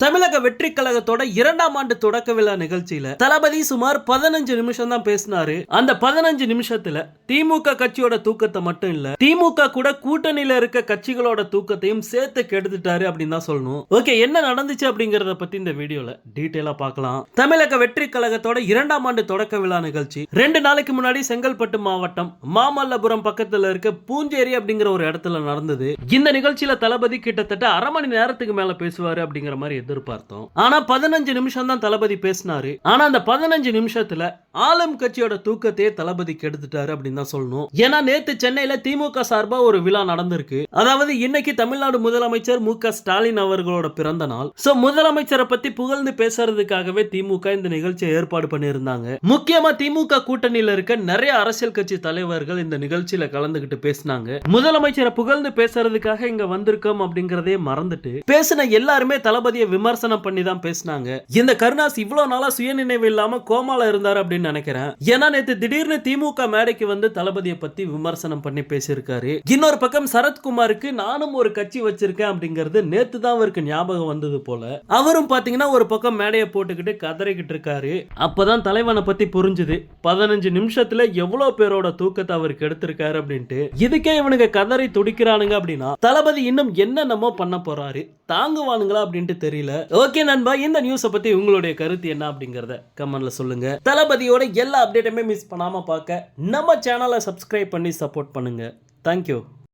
தமிழக வெற்றி கழகத்தோட 2ஆம் ஆண்டு தொடக்க விழா நிகழ்ச்சியில தளபதி சுமார் 15 நிமிஷம் தான் பேசினாரு. அந்த 15 நிமிஷத்துல திமுக கட்சியோட தூக்கத்தை மட்டும் இல்ல, திமுக கூட கூட்டணியில இருக்க கட்சிகளோட தூக்கத்தையும் சேர்த்து கெடுத்துட்டாரு அப்படின்னு தான் சொல்லணும். ஓகே, என்ன நடந்துச்சு அப்படிங்கறத பத்தி இந்த வீடியோல டீடைலா பார்க்கலாம். தமிழக வெற்றி கழகத்தோட 2ஆம் ஆண்டு தொடக்க விழா நிகழ்ச்சி 2 நாளைக்கு முன்னாடி செங்கல்பட்டு மாவட்டம் மாமல்லபுரம் பக்கத்துல இருக்க பூஞ்சேரி அப்படிங்கிற ஒரு இடத்துல நடந்தது. இந்த நிகழ்ச்சியில தளபதி கிட்டத்தட்ட அரை மணி நேரத்துக்கு மேல பேசுவாரு அப்படிங்கிற மாதிரி எதிர்பார்த்தோம். ஆனா 15 நிமிஷம் தான் தளபதி பேசினாரு. ஆனா அந்த 15 நிமிஷத்துல ஆளும் கட்சியோட தூக்கத்தையே தளபதி கெடுத்துட்டாரு அப்படின்னு தான் சொல்லணும். ஏன்னா நேத்து சென்னையில திமுக சார்பா ஒரு விழா நடந்திருக்கு. அதாவது இன்னைக்கு தமிழ்நாடு முதலமைச்சர் மு.க. ஸ்டாலின் அவர்களோட பிறந்த நாள். சோ முதலமைச்சரை பத்தி புகழ்ந்து பேசுறதுக்காகவே திமுக இந்த நிகழ்ச்சியை ஏற்பாடு பண்ணியிருந்தாங்க. முக்கியமா திமுக கூட்டணியில இருக்க நிறைய அரசியல் கட்சி தலைவர்கள் இந்த நிகழ்ச்சியில கலந்துகிட்டு பேசினாங்க. முதலமைச்சரை புகழ்ந்து பேசுறதுக்காக இங்க வந்திருக்கோம் அப்படிங்கறதே மறந்துட்டு பேசின எல்லாருமே தளபதியை விமர்சனம் பண்ணி தான் பேசினாங்க. இந்த கருணாஸ் இவ்வளவு நாளா சுயநினைவு இல்லாம கோமால இருந்தாரு அப்படின்னு நினைக்கிறேன். ஏன்னா நேத்து திடீர்னு திமுக மேடைக்கு வந்து தளபதியை பத்தி விமர்சனம் பண்ணி பேசியிருக்காரு. இன்னொரு பக்கம் சரத்குமாருக்கு நானும் ஒரு கட்சி வச்சிருக்கேன் அப்படிங்கிறது நேத்து தான் அவருக்கு ஞாபகம் வந்தது போல. அவரும் பாத்தீங்கன்னா ஒரு பக்கம் மேடையை போட்டுக்கிட்டு கதறிக்கிட்டு இருக்காரு. அப்பதான் தலைவனை பத்தி புரிஞ்சுது. 15 நிமிஷத்துல எவ்வளவு பேரோட தூக்கத்தை அவருக்கு எடுத்திருக்காரு அப்படின்ட்டு. இதுக்கே இவனுங்க கதறி துடிக்கிறானுங்க அப்படின்னா தளபதி இன்னும் என்னென்னமோ பண்ண போறாரு, தாங்குவானுங்களா அப்படின்ட்டு தெரியல. ஓகே நண்பா, இந்த நியூஸை பத்தி உங்களுடைய கருத்து என்ன அப்படிங்கறத கமெண்ட்ல சொல்லுங்க. தளபதியோட எல்லா அப்டேட்டுமே மிஸ் பண்ணாம பார்க்க நம்ம சேனலை சப்ஸ்கிரைப் பண்ணி சப்போர்ட் பண்ணுங்க. தேங்க்யூ.